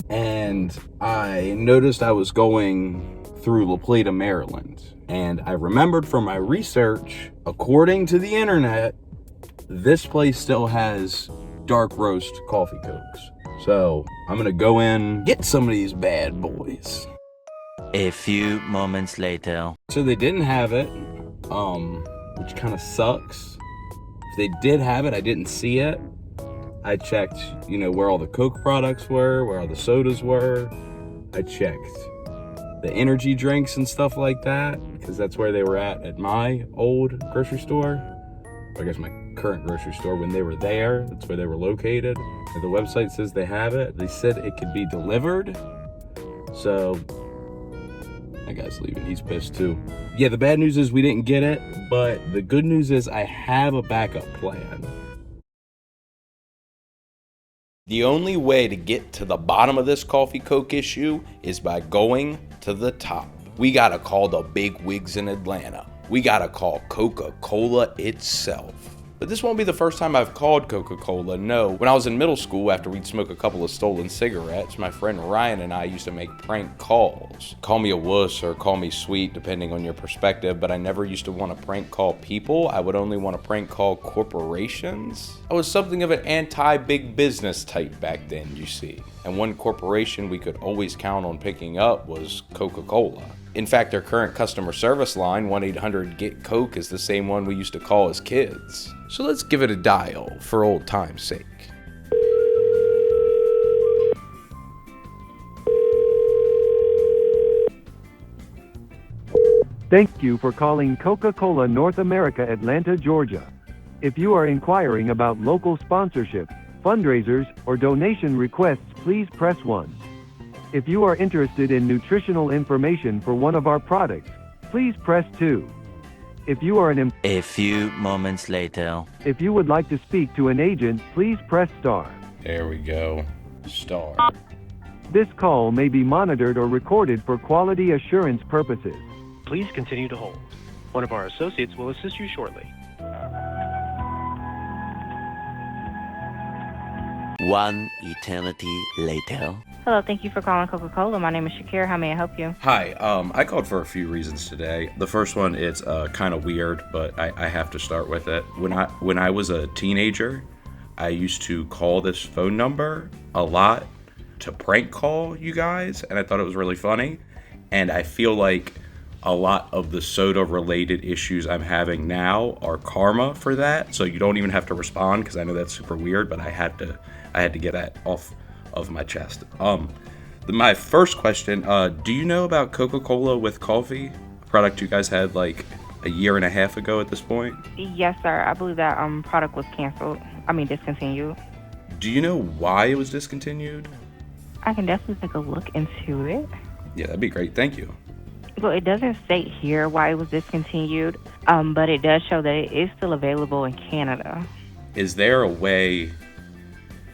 S1: And I noticed I was going through La Plata, Maryland. And I remembered from my research, according to the internet, this place still has dark roast coffee cokes. So I'm gonna go in, get some of these bad boys.
S23: A few moments later.
S1: So they didn't have it, which kind of sucks. If they did have it, I didn't see it. I checked, where all the Coke products were, where all the sodas were. I checked the energy drinks and stuff like that, because that's where they were at my old grocery store. I guess my current grocery store when they were there. That's where they were located. And the website says they have it. They said it could be delivered. So, that guy's leaving. He's pissed too. Yeah, the bad news is we didn't get it, but the good news is I have a backup plan. The only way to get to the bottom of this coffee Coke issue is by going to the top. We gotta call the big wigs in Atlanta. We gotta call Coca-Cola itself. But this won't be the first time I've called Coca-Cola, no. When I was in middle school, after we'd smoke a couple of stolen cigarettes, my friend Ryan and I used to make prank calls. Call me a wuss or call me sweet, depending on your perspective, but I never used to want to prank call people. I would only want to prank call corporations. I was something of an anti-big business type back then, you see. And one corporation we could always count on picking up was Coca-Cola. In fact, their current customer service line, 1-800-GET-COKE, is the same one we used to call as kids. So let's give it a dial for old time's sake.
S5: Thank you for calling Coca-Cola North America, Atlanta, Georgia. If you are inquiring about local sponsorship, fundraisers, or donation requests, please press 1. If you are interested in nutritional information for one of our products, please press 2. If you are
S23: A few moments later.
S5: If you would like to speak to an agent, please press star.
S1: There we go. Star.
S5: This call may be monitored or recorded for quality assurance purposes.
S6: Please continue to hold. One of our associates will assist you shortly.
S23: 1 eternity later.
S8: Hello, thank you for calling Coca-Cola. My name is Shakira. How may I help you?
S1: Hi, I called for a few reasons today. The first one, it's kind of weird, but I have to start with it. When I was a teenager, I used to call this phone number a lot to prank call you guys, and I thought it was really funny. And I feel like a lot of the soda-related issues I'm having now are karma for that. So you don't even have to respond, because I know that's super weird, but I had to get that off of my chest. My first question, do you know about Coca-Cola with coffee? A product you guys had like a year and a half ago at this point?
S8: Yes, sir. I believe that product was discontinued.
S1: Do you know why it was discontinued?
S8: I can definitely take a look into it.
S1: Yeah, that'd be great. Thank you.
S8: Well, it doesn't state here why it was discontinued, but it does show that it is still available in Canada.
S1: Is there a way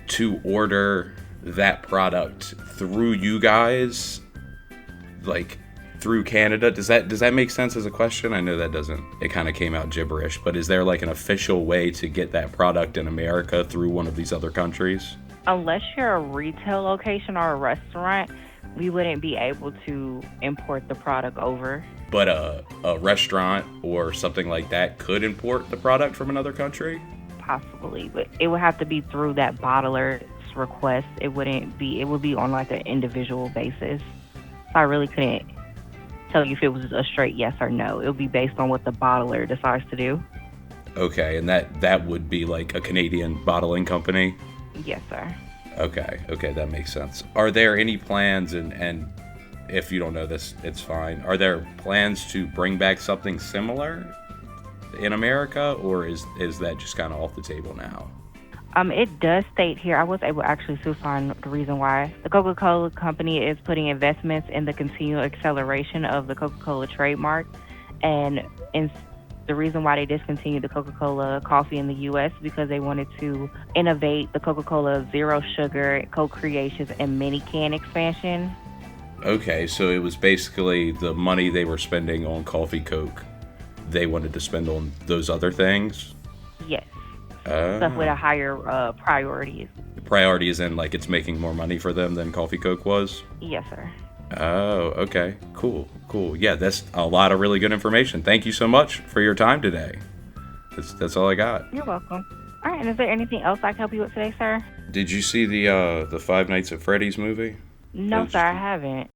S1: to order that product through you guys, like through Canada? Does that make sense as a question? I know that doesn't. It kind of came out gibberish, but is there like an official way to get that product in America through one of these other countries?
S8: Unless you're a retail location or a restaurant, we wouldn't be able to import the product over.
S1: But a restaurant or something like that could import the product from another country?
S8: Possibly, but it would have to be through that bottler's request. It would be on like an individual basis. So I really couldn't tell you if it was a straight yes or no. It would be based on what the bottler decides to do.
S1: Okay, and that would be like a Canadian bottling company?
S8: Yes, sir.
S1: Okay, that makes sense. Are there any plans, and if you don't know this, it's fine, are there plans to bring back something similar in America, or is that just kind of off the table now?
S8: It does state here, I was able actually to find the reason why. The Coca-Cola company is putting investments in the continual acceleration of the Coca-Cola trademark, and the reason why they discontinued the Coca-Cola coffee in the U.S. because they wanted to innovate the Coca-Cola Zero Sugar, co-creations, and mini can expansion.
S1: Okay, so it was basically the money they were spending on Coffee Coke, they wanted to spend on those other things?
S8: Yes. Stuff with a higher priority.
S1: The priority is in like it's making more money for them than Coffee Coke was?
S8: Yes, sir.
S1: Oh, okay. Cool. Yeah, that's a lot of really good information. Thank you so much for your time today. That's all I got.
S8: You're welcome. All right, and is there anything else I can help you with today, sir?
S1: Did you see the Five Nights at Freddy's movie?
S8: No, sir, I haven't.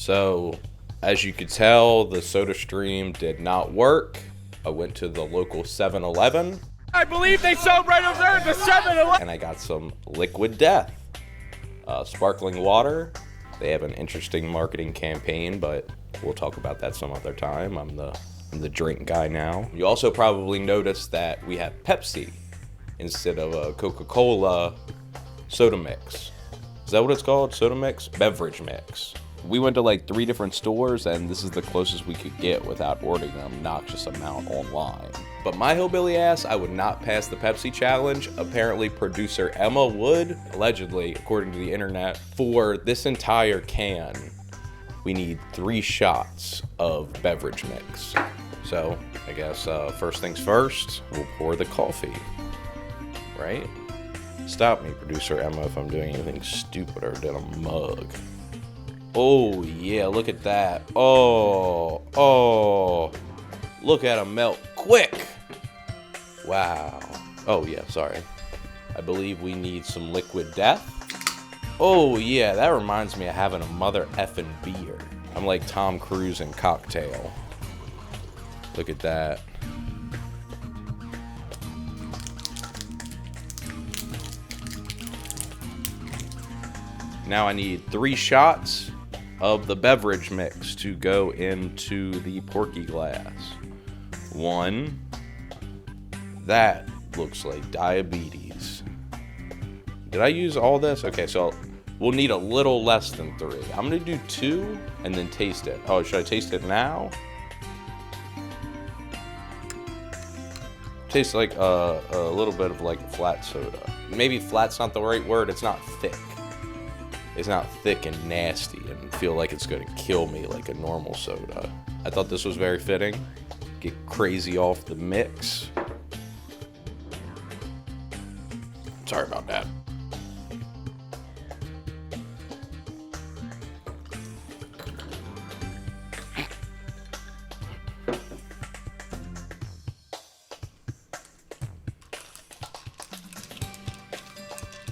S1: So, as you could tell, the soda stream did not work. I went to the local 7-Eleven.
S3: I believe they sold right over there at the 7-Eleven.
S1: And I got some Liquid Death. Sparkling water. They have an interesting marketing campaign, but we'll talk about that some other time. I'm the drink guy now. You also probably noticed that we have Pepsi instead of a Coca-Cola soda mix. Is that what it's called? Soda mix? Beverage mix. We went to like 3 different stores, and this is the closest we could get without ordering an obnoxious amount online. But my hillbilly ass, I would not pass the Pepsi challenge. Apparently producer Emma would, allegedly, according to the internet. For this entire can, we need 3 shots of beverage mix. So, I guess first things first, we'll pour the coffee, right? Stop me, producer Emma, if I'm doing anything stupider than a mug. Oh, yeah, look at that. Oh, look at him melt quick. Wow. Oh, yeah, sorry. I believe we need some Liquid Death. Oh, yeah, that reminds me of having a mother effing beer. I'm like Tom Cruise in Cocktail. Look at that. Now I need 3 shots of the beverage mix to go into the porky glass. 1. That looks like diabetes. Did I use all this? Okay, so we'll need a little less than 3. I'm gonna do 2 and then taste it. Oh, should I taste it now? Tastes like a little bit of like flat soda. Maybe flat's not the right word, it's not thick. It's not thick and nasty and feel like it's gonna kill me like a normal soda. I thought this was very fitting. Get crazy off the mix. Sorry about that.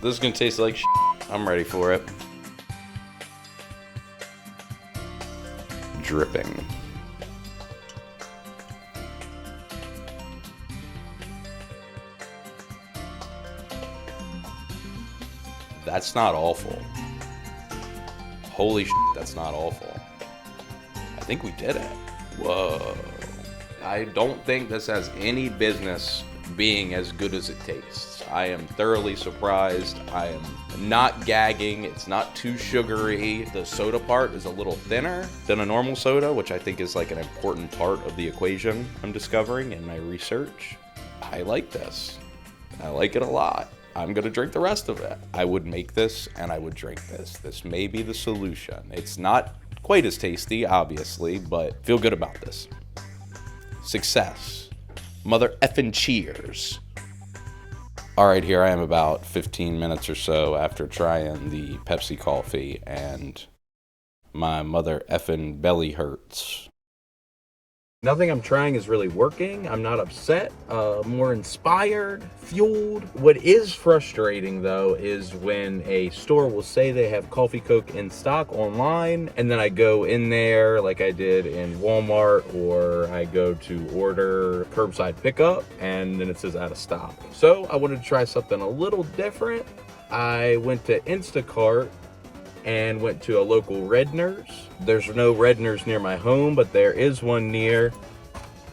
S1: This is gonna taste like shit. I'm ready for it. Dripping. That's not awful. Holy shit, that's not awful. I think we did it. Whoa. I don't think this has any business being as good as it tastes. I am thoroughly surprised. I am not gagging. It's not too sugary. The soda part is a little thinner than a normal soda, which I think is like an important part of the equation I'm discovering in my research. I like this. I like it a lot. I'm gonna drink the rest of it. I would make this and I would drink this. This may be the solution. It's not quite as tasty, obviously, but feel good about this. Success. Mother effing cheers. All right, here I am about 15 minutes or so after trying the Pepsi coffee, and my mother effing belly hurts. Nothing I'm trying is really working. I'm not upset, more inspired, fueled. What is frustrating though is when a store will say they have Coffee Coke in stock online, and then I go in there like I did in Walmart, or I go to order curbside pickup and then it says out of stock. So I wanted to try something a little different. I went to Instacart and went to a local Redner's. There's no Redner's near my home, but there is one near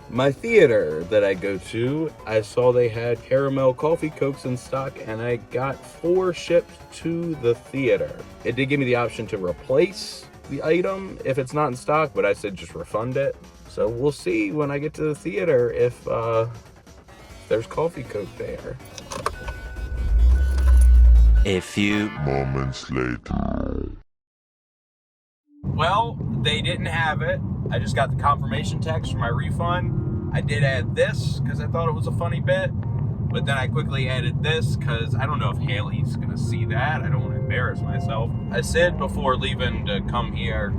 S1: my theater that I go to. I saw they had caramel coffee cokes in stock, and I got 4 shipped to the theater. It did give me the option to replace the item if it's not in stock, but I said just refund it. So we'll see when I get to the theater if there's coffee coke there.
S23: A few moments later.
S1: Well, they didn't have it. I just got the confirmation text for my refund. I did add this because I thought it was a funny bit, but then I quickly added this because I don't know if Haley's gonna see that. I don't want to embarrass myself. I said before leaving to come here.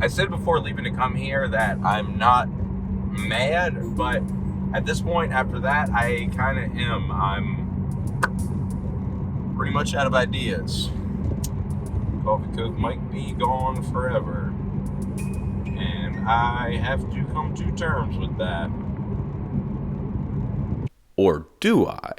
S1: I said before leaving to come here that I'm not mad, but at this point after that, I kind of am. I'm pretty much out of ideas. Coffee Coke might be gone forever. And I have to come to terms with that. Or do I?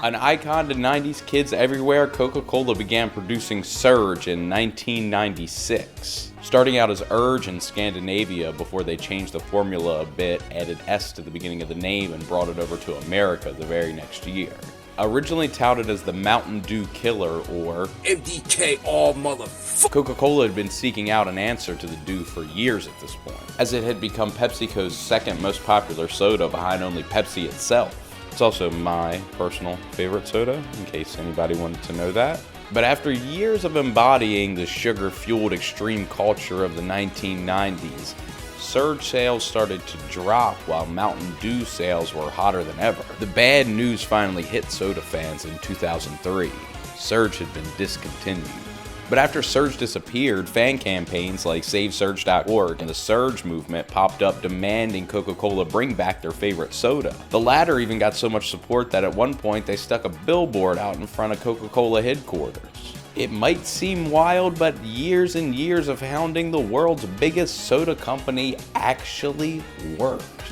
S1: An icon to 90s kids everywhere, Coca-Cola began producing Surge in 1996. Starting out as Urge in Scandinavia before they changed the formula a bit, added S to the beginning of the name, and brought it over to America the very next year. Originally touted as the Mountain Dew Killer, or MDK all motherfucker, Coca-Cola had been seeking out an answer to the Dew for years at this point, as it had become PepsiCo's second most popular soda behind only Pepsi itself. It's also my personal favorite soda, in case anybody wanted to know that. But after years of embodying the sugar-fueled extreme culture of the 1990s, Surge sales started to drop while Mountain Dew sales were hotter than ever. The bad news finally hit soda fans in 2003. Surge had been discontinued. But after Surge disappeared, fan campaigns like SaveSurge.org and the Surge movement popped up demanding Coca-Cola bring back their favorite soda. The latter even got so much support that at one point they stuck a billboard out in front of Coca-Cola headquarters. It might seem wild, but years and years of hounding the world's biggest soda company actually worked.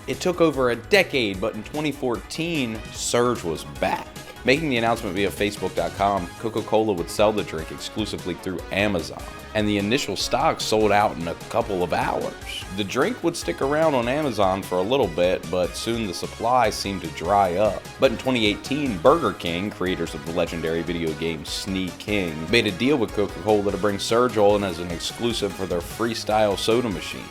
S1: It took over a decade, but in 2014, Surge was back. Making the announcement via Facebook.com, Coca-Cola would sell the drink exclusively through Amazon, and the initial stock sold out in a couple of hours. The drink would stick around on Amazon for a little bit, but soon the supply seemed to dry up. But in 2018, Burger King, creators of the legendary video game Sneak King, made a deal with Coca-Cola to bring Surge in as an exclusive for their freestyle soda machines.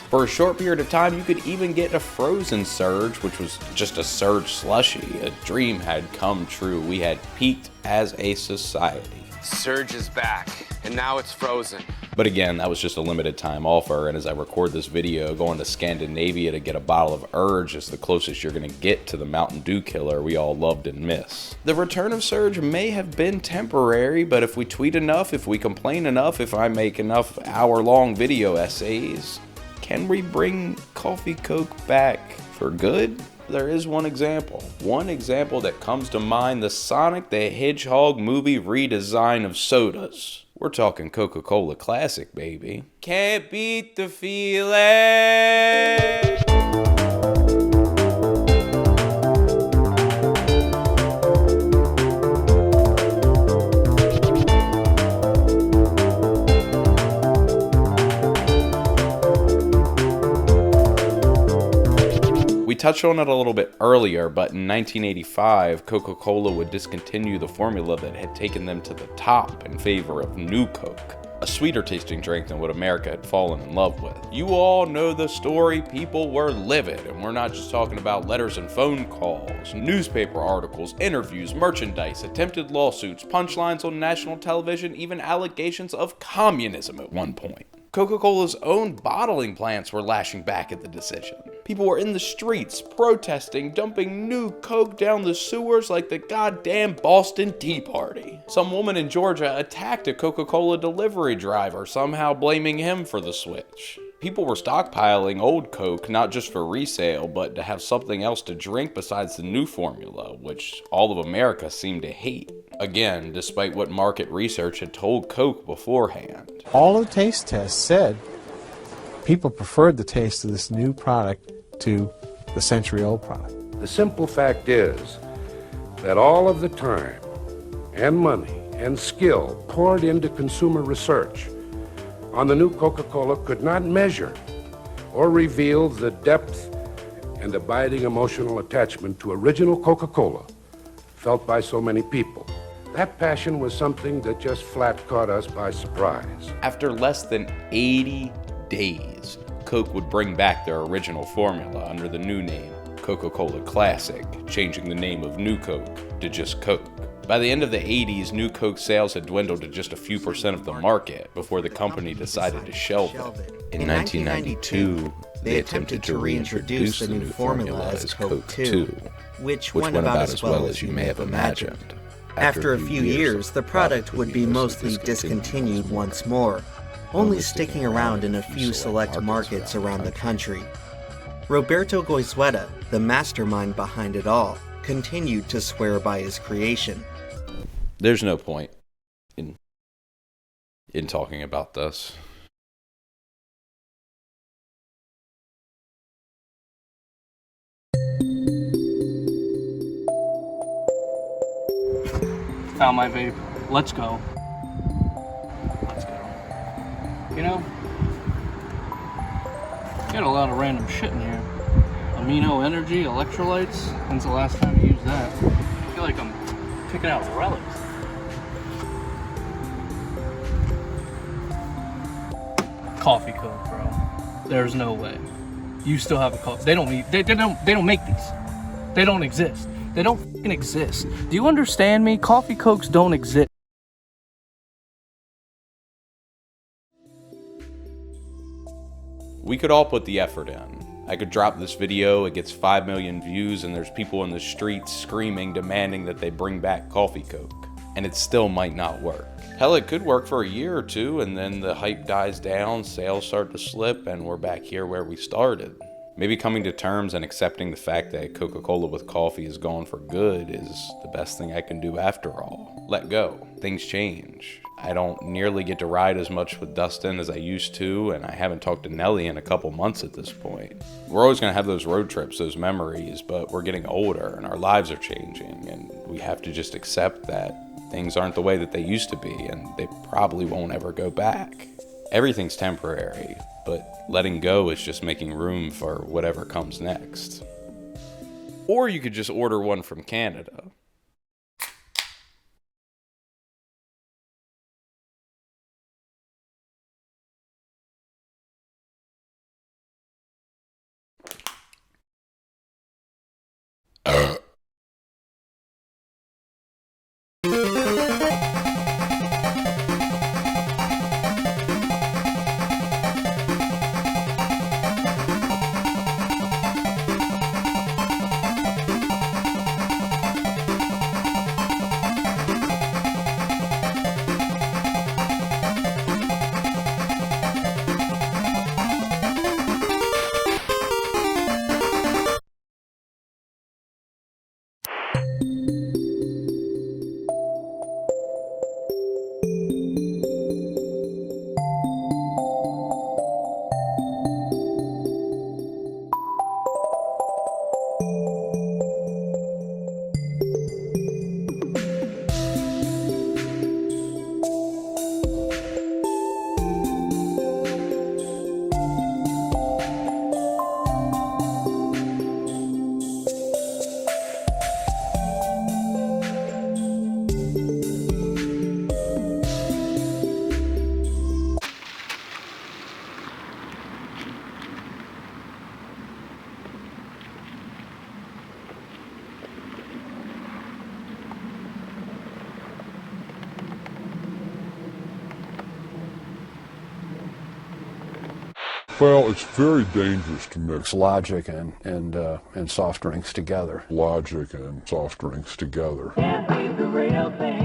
S1: For a short period of time, you could even get a frozen Surge, which was just a Surge slushie. A dream had come true. We had peaked as a society.
S9: Surge is back, and now it's frozen.
S1: But again, that was just a limited time offer, and as I record this video, going to Scandinavia to get a bottle of Urge is the closest you're gonna get to the Mountain Dew Killer we all loved and miss. The return of Surge may have been temporary, but if we tweet enough, if we complain enough, if I make enough hour-long video essays, can we bring Coffee Coke back for good? There is one example that comes to mind, the Sonic the Hedgehog movie redesign of sodas. We're talking Coca-Cola Classic, baby. Can't beat the feeling. We touched on it a little bit earlier, but in 1985, Coca-Cola would discontinue the formula that had taken them to the top in favor of New Coke, a sweeter tasting drink than what America had fallen in love with. You all know the story. People were livid, and we're not just talking about letters and phone calls, newspaper articles, interviews, merchandise, attempted lawsuits, punchlines on national television, even allegations of communism at one point. Coca-Cola's own bottling plants were lashing back at the decision. People were in the streets, protesting, dumping new Coke down the sewers like the goddamn Boston Tea Party. Some woman in Georgia attacked a Coca-Cola delivery driver, somehow blaming him for the switch. People were stockpiling old Coke, not just for resale, but to have something else to drink besides the new formula, which all of America seemed to hate. Again, despite what market research had told Coke beforehand.
S11: All of the taste tests said people preferred the taste of this new product to the century-old product.
S13: The simple fact is that all of the time and money and skill poured into consumer research on the new Coca-Cola could not measure or reveal the depth and abiding emotional attachment to original Coca-Cola felt by so many people. That passion was something that just flat caught us by surprise.
S1: After less than 80 days, Coke would bring back their original formula under the new name, Coca-Cola Classic, changing the name of New Coke to just Coke. By the end of the 80s, New Coke sales had dwindled to just a few % of the market before the company decided to shelve it. In 1992,
S14: they attempted to reintroduce the new formula as Coke 2, which went about as well as you may have imagined. After a few years, the product would be mostly discontinued once more, only sticking around in a few select markets around the country. Roberto Goizueta, the mastermind behind it all, continued to swear by his creation.
S1: There's no point in talking about this.
S16: Found my vape. Let's go. Let's go. You know, got a lot of random shit in here. Amino energy, electrolytes. When's the last time you used that? I feel like I'm picking out relics. Coffee Coke, bro. There's no way. You still have a coffee. They don't make these. They don't exist. They don't fucking exist. Do you understand me? Coffee Cokes don't exist.
S1: We could all put the effort in. I could drop this video, it gets 5 million views, and there's people in the streets screaming, demanding that they bring back Coffee Coke. And it still might not work. Hell, it could work for a year or two, and then the hype dies down, sales start to slip, and we're back here where we started. Maybe coming to terms and accepting the fact that Coca-Cola with coffee is gone for good is the best thing I can do after all. Let go. Things change. I don't nearly get to ride as much with Dustin as I used to, and I haven't talked to Nelly in a couple months at this point. We're always going to have those road trips, those memories, but we're getting older and our lives are changing, and we have to just accept that things aren't the way that they used to be, and they probably won't ever go back. Everything's temporary, but letting go is just making room for whatever comes next. Or you could just order one from Canada.
S17: Well, it's very dangerous to mix logic and soft drinks together. Logic and soft drinks together.
S24: Can't beat the real thing.